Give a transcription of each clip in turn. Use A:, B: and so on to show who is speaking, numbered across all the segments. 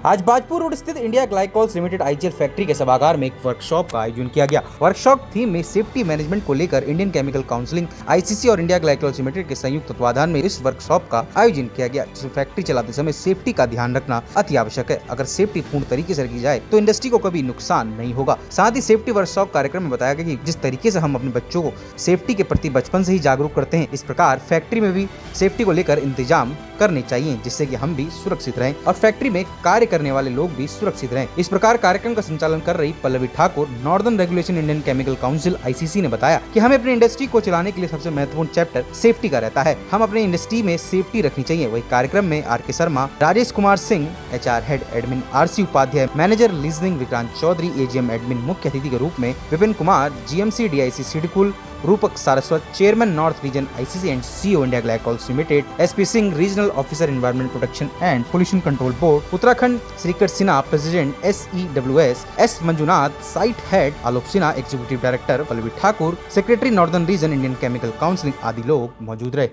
A: आज बाजपुर रोड स्थित India Glycols limited IGL factory के सभागार में एक वर्कशॉप का आयोजन किया गया। वर्कशॉप थीम में सेफ्टी मैनेजमेंट को लेकर इंडियन केमिकल काउंसिल, आईसीसी और इंडिया ग्लाइकोल्स लिमिटेड के संयुक्त तत्वाधान में इस वर्कशॉप का आयोजन किया गया, जिसमें फैक्ट्री चलाते समय सेफ्टी का ध्यान रखना अति आवश्यक है। अगर सेफ्टी पूर्ण तरीके से की जाए तो इंडस्ट्री को कभी नुकसान नहीं होगा। साथ ही सेफ्टी वर्कशॉप कार्यक्रम में बताया गया कि जिस तरीके से हम अपने बच्चों को सेफ्टी के प्रति बचपन से ही जागरूक करते हैं, इस प्रकार फैक्ट्री में भी सेफ्टी को लेकर इंतजाम करने चाहिए, जिससे कि हम भी सुरक्षित रहें और फैक्ट्री में कार्य करने वाले लोग भी सुरक्षित रहें। इस प्रकार कार्यक्रम का संचालन कर रही Pallavi Thakur, northern regulation Indian chemical council ICC ने बताया कि हमें अपनी इंडस्ट्री को चलाने के लिए सबसे महत्वपूर्ण चैप्टर सेफ्टी का रहता है। हम अपनी इंडस्ट्री में सेफ्टी रखनी चाहिए। वही कार्यक्रम में RK Sharma, Rajesh Kumar Singh, HR head admin RC Upadhyay, manager liaisoning Vikrant Chaudhary, AGM admin मुख्य अतिथि के रूप में Vipin Kumar, GMC DIC SIDCUL, Rupak Saraswat, chairman north region ICC and CEO India Glycols limited, SP Singh, regional officer environment protection and pollution control board Uttarakhand, Shrikar Sinha, president SEWS, S Manjunath, site head Alok Sinha, executive director Pallavi Thakur, secretary northern region Indian chemical council आदि लोग मौजूद रहे।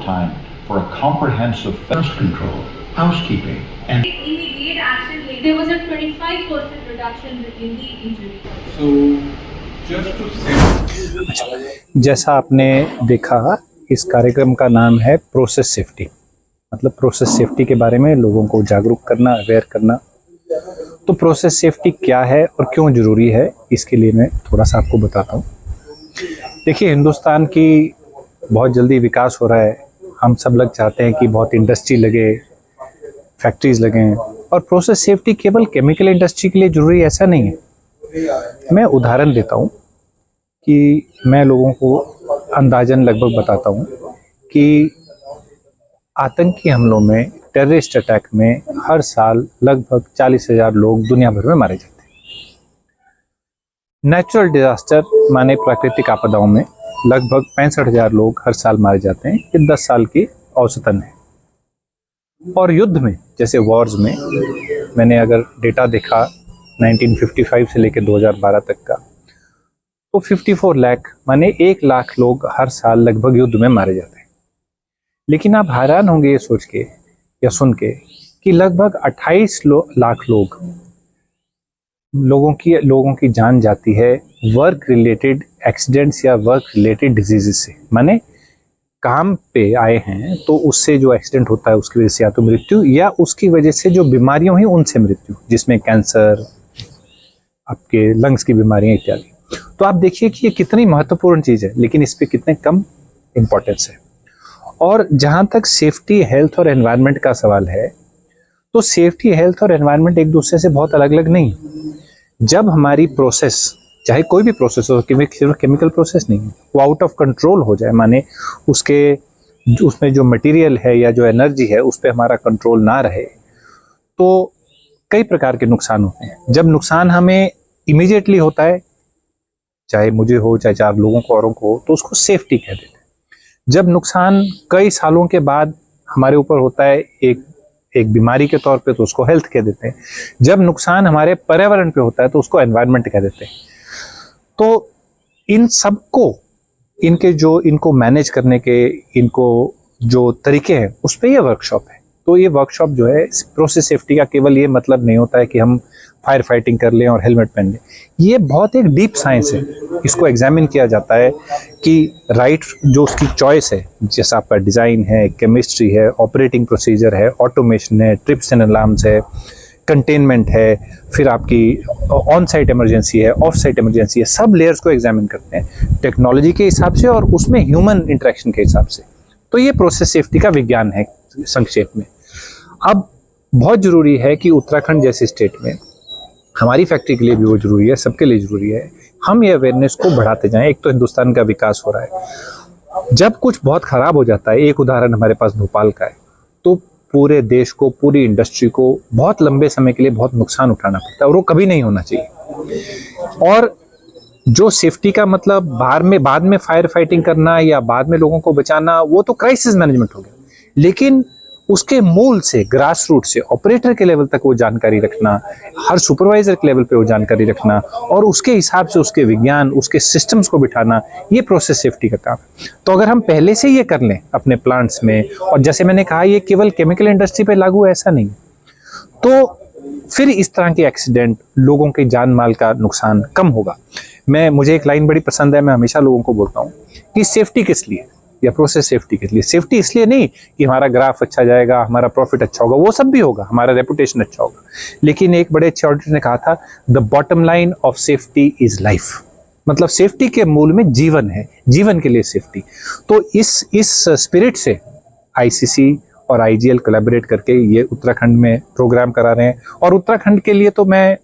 B: Time for a comprehensive pest control, housekeeping, and
C: immediate action. There was a 25% reduction in the injury.
D: So, just to say,
E: जैसा आपने देखा, इस कार्यक्रम का नाम है प्रोसेस सेफ्टी। मतलब प्रोसेस सेफ्टी के बारे में लोगों को जागरूक करना, अवेयर करना। तो प्रोसेस सेफ्टी क्या है और क्यों ज़रूरी है, इसके लिए मैं थोड़ा सा आपको बताता हूँ। देखिए, हिंदुस्तान की बहुत जल्दी विकास हो रहा है। हम सब लोग चाहते हैं कि बहुत इंडस्ट्री लगे, फैक्ट्रीज लगें, और प्रोसेस सेफ्टी केवल केमिकल इंडस्ट्री के लिए ज़रूरी ऐसा नहीं है। मैं उदाहरण देता हूँ कि मैं लोगों को अंदाजन लगभग बताता हूँ कि आतंकी हमलों में, टेररिस्ट अटैक में हर साल लगभग 40,000 लोग दुनिया भर में मारे जाते हैं। नेचुरल डिजास्टर माने प्राकृतिक आपदाओं में लगभग 65,000 लोग हर साल मारे जाते हैं। ये 10 साल की औसतन है। और युद्ध में, जैसे वॉर्स में, मैंने अगर डेटा देखा 1955 से लेकर 2012 तक का, तो 54 लाख माने 1 लाख लोग हर साल लगभग युद्ध में मारे जाते हैं। लेकिन आप हैरान होंगे ये सोच के या सुन के कि लगभग 28 लाख लोगों की जान जाती है वर्क रिलेटेड एक्सीडेंट्स या वर्क रिलेटेड डिजीजेस से। माने काम पे आए हैं तो उससे जो एक्सीडेंट होता है उसकी वजह से या तो मृत्यु, या उसकी वजह से जो बीमारियां हुई उनसे मृत्यु, जिसमें कैंसर, आपके लंग्स की बीमारियां इत्यादि। तो आप देखिए कि ये कितनी महत्वपूर्ण चीज़ है, लेकिन इस पे कितने कम इम्पोर्टेंस है। और जहाँ तक सेफ्टी, हेल्थ और एनवायरनमेंट का सवाल है, तो सेफ्टी, हेल्थ और एनवायरनमेंट एक दूसरे से बहुत अलग अलग नहीं। जब हमारी प्रोसेस, चाहे कोई भी प्रोसेस हो, केमिकल प्रोसेस नहीं है, वो आउट ऑफ कंट्रोल हो जाए, माने उसमें जो मटेरियल है या जो एनर्जी है उस पर हमारा कंट्रोल ना रहे, तो कई प्रकार के नुकसान होते हैं। जब नुकसान हमें इमीडिएटली होता है, चाहे मुझे हो, चाहे 4 लोगों को, औरों को हो, तो उसको सेफ्टी कह देते हैं। जब नुकसान कई सालों के बाद हमारे ऊपर होता है एक बीमारी के तौर पे, तो उसको हेल्थ कह देते हैं। जब नुकसान हमारे पर्यावरण पे होता है तो उसको एनवायरनमेंट कह देते हैं। तो इन सबको, इनको मैनेज करने के इनको जो तरीके हैं, उस पर यह वर्कशॉप है। तो ये वर्कशॉप जो है, प्रोसेस सेफ्टी का केवल ये मतलब नहीं होता है कि हम फायर फाइटिंग कर लें और हेलमेट पहन लें। ये बहुत एक डीप साइंस है। इसको एग्जामिन किया जाता है कि राइट जो उसकी चॉइस है, जैसा आपका डिज़ाइन है, केमिस्ट्री है, ऑपरेटिंग प्रोसीजर है, ऑटोमेशन है, ट्रिप्स एंड अलार्म्स है, कंटेनमेंट है, फिर आपकी ऑन साइट इमरजेंसी है, ऑफ साइट इमरजेंसी है, सब लेयर्स को एग्जामिन करते हैं टेक्नोलॉजी के हिसाब से और उसमें ह्यूमन इंटरेक्शन के हिसाब से। तो ये प्रोसेस सेफ्टी का विज्ञान है संक्षेप में। अब बहुत ज़रूरी है कि उत्तराखंड जैसे स्टेट में, हमारी फैक्ट्री के लिए भी वो ज़रूरी है, सबके लिए ज़रूरी है, हम ये अवेयरनेस को बढ़ाते जाएं। एक तो हिंदुस्तान का विकास हो रहा है, जब कुछ बहुत ख़राब हो जाता है, एक उदाहरण हमारे पास भोपाल का है, तो पूरे देश को, पूरी इंडस्ट्री को बहुत लंबे समय के लिए बहुत नुकसान उठाना पड़ता है, और वो कभी नहीं होना चाहिए। और जो सेफ्टी का मतलब बाद में फायर फाइटिंग करना या बाद में लोगों को बचाना, वो तो क्राइसिस मैनेजमेंट हो गया। लेकिन उसके मूल से, ग्रास रूट से, ऑपरेटर के लेवल तक वो जानकारी रखना, हर सुपरवाइजर के लेवल पे वो जानकारी रखना, और उसके हिसाब से उसके विज्ञान, उसके सिस्टम्स को बिठाना, ये प्रोसेस सेफ्टी का काम है। तो अगर हम पहले से ये कर लें अपने प्लांट्स में, और जैसे मैंने कहा, ये केवल केमिकल इंडस्ट्री पे लागू है ऐसा नहीं, तो फिर इस तरह के एक्सीडेंट, लोगों के जान माल का नुकसान कम होगा। मुझे एक लाइन बड़ी पसंद है, मैं हमेशा लोगों को बोलता हूँ कि सेफ्टी किस लिए या प्रोसेस सेफ्टी किस लिए। सेफ्टी इसलिए नहीं कि हमारा ग्राफ अच्छा जाएगा, हमारा प्रॉफिट अच्छा होगा, वो सब भी होगा, हमारा रेपुटेशन अच्छा होगा, लेकिन एक बड़े अच्छे ऑडिटर ने कहा था, the bottom line of safety is life. मतलब सेफ्टी के मूल में जीवन है, जीवन के लिए सेफ्टी। तो इस स्पिरिट से आईसीसी और आईजीएल कोलैबोरेट करके ये उत्तराखंड में प्रोग्राम करा रहे हैं। और उत्तराखंड के लिए तो मैं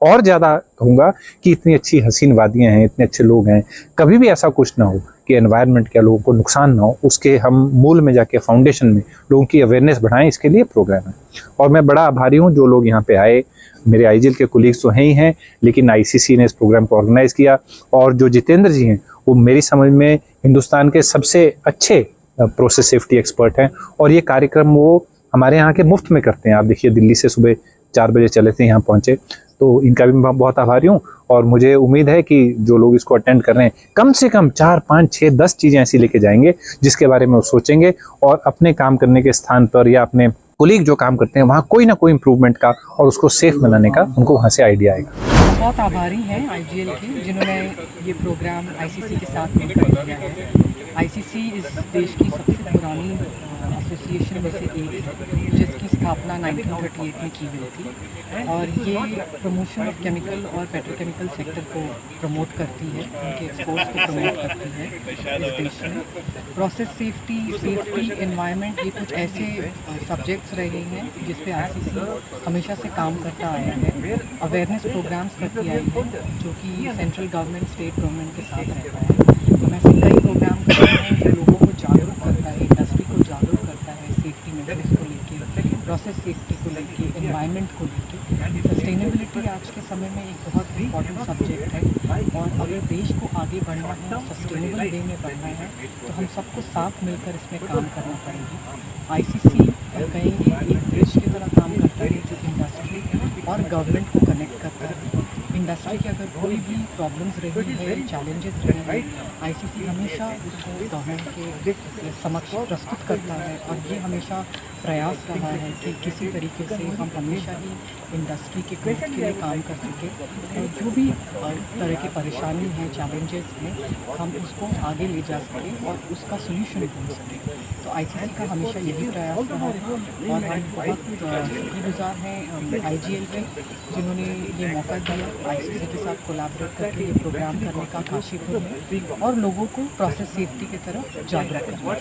E: और ज़्यादा कहूँगा कि इतनी अच्छी हसीन वादियाँ हैं, इतने अच्छे लोग हैं, कभी भी ऐसा कुछ ना हो कि एनवायरनमेंट के लोगों को नुकसान ना हो, उसके हम मूल में जाके फाउंडेशन में लोगों की अवेयरनेस बढ़ाएं, इसके लिए प्रोग्राम है। और मैं बड़ा आभारी हूँ जो लोग यहाँ पे आए, मेरे आईजीएल के कोलीग्स तो हैं ही हैं, लेकिन आईसीसी ने इस प्रोग्राम को ऑर्गेनाइज़ किया। और जो जितेंद्र जी हैं वो मेरी समझ में हिंदुस्तान के सबसे अच्छे प्रोसेस सेफ्टी एक्सपर्ट हैं, और ये कार्यक्रम वो हमारे यहाँ के मुफ्त में करते हैं। आप देखिए, दिल्ली से सुबह 4 बजे चले थे, यहाँ पहुँचे, तो इनका भी मैं बहुत आभारी हूँ। और मुझे उम्मीद है कि जो लोग इसको अटेंड कर रहे हैं, कम से कम 4, 5, 6, 10 चीज़ें ऐसी लेके जाएंगे जिसके बारे में वो सोचेंगे, और अपने काम करने के स्थान पर या अपने कोलीग जो काम करते हैं वहाँ कोई ना कोई इम्प्रूवमेंट का और उसको सेफ बनाने का उनको वहाँ से आइडिया आएगा।
F: बहुत आभारी हैं आईजीएल के, जिन्होंने ये प्रोग्राम आईसीसी के साथ मिलकर किया है। आईसीसी इस देश की सबसे पुरानी एसोसिएशन में से एक है, जिसकी स्थापना 1938 में की गई थी, और ये प्रमोशन ऑफ केमिकल और पेट्रोकेमिकल सेक्टर को प्रमोट करती है, उनके एक्सपोर्ट्स को प्रमोट करती है इस देश में। प्रोसेस सेफ्टी, एनवायरनमेंट, ये कुछ ऐसे सब्जेक्ट्स रहे हैं जिस पे आईसीसी हमेशा से काम करता आया है। अवेयरनेस प्रोग्राम्स करती आई है, जो कि सेंट्रल गवर्नमेंट, स्टेट गवर्नमेंट के साथ रहता है। हम ऐसे कई प्रोग्राम करते हैं जो लोगों को जागरूक करता है, इंडस्ट्री को जागरूक करता है सेफ्टी मेजर्स को लेके, प्रोसेस सेफ्टी को लेके, एनवायरनमेंट को लेके। सस्टेनेबिलिटी आज के समय में एक बहुत इम्पॉर्टेंट सब्जेक्ट है, और अगर देश को आगे बढ़ना है, सस्टेनेबल वे में बढ़ना है, तो हम सबको साथ मिलकर इसमें काम करना पड़ेगा। आईसीसी कहेंगे एक ब्रिज की तरह काम करता है, जो इंडस्ट्री और गवर्नमेंट को कनेक्ट करता है। इंडस्ट्री की अगर कोई भी प्रॉब्लम्स रही है, चैलेंजेस रहे हैं, आईसीसी हमेशा उसको गवर्नमेंट के समक्ष प्रस्तुत करता है, और ये हमेशा प्रयास रहा है कि किसी तरीके से हम हमेशा ही इंडस्ट्री के ग्रोथ के लिए काम कर सकें, और जो भी तरह की परेशानी है, चैलेंजेस हैं, हम उसको आगे ले जा सकें और उसका सोल्यूशन ढूंढ सकें। तो आईसीसी का हमेशा यही प्रयास रहा है, और हम बहुत शुक्रगुजार हैं आईजीएल के, जिन्होंने ये मौका दिया आईसीसी के साथ कोलैबोरेट करके ये प्रोग्राम करने का काशीपुर में, और लोगों को प्रोसेस सेफ्टी की तरफ जागरूक करना।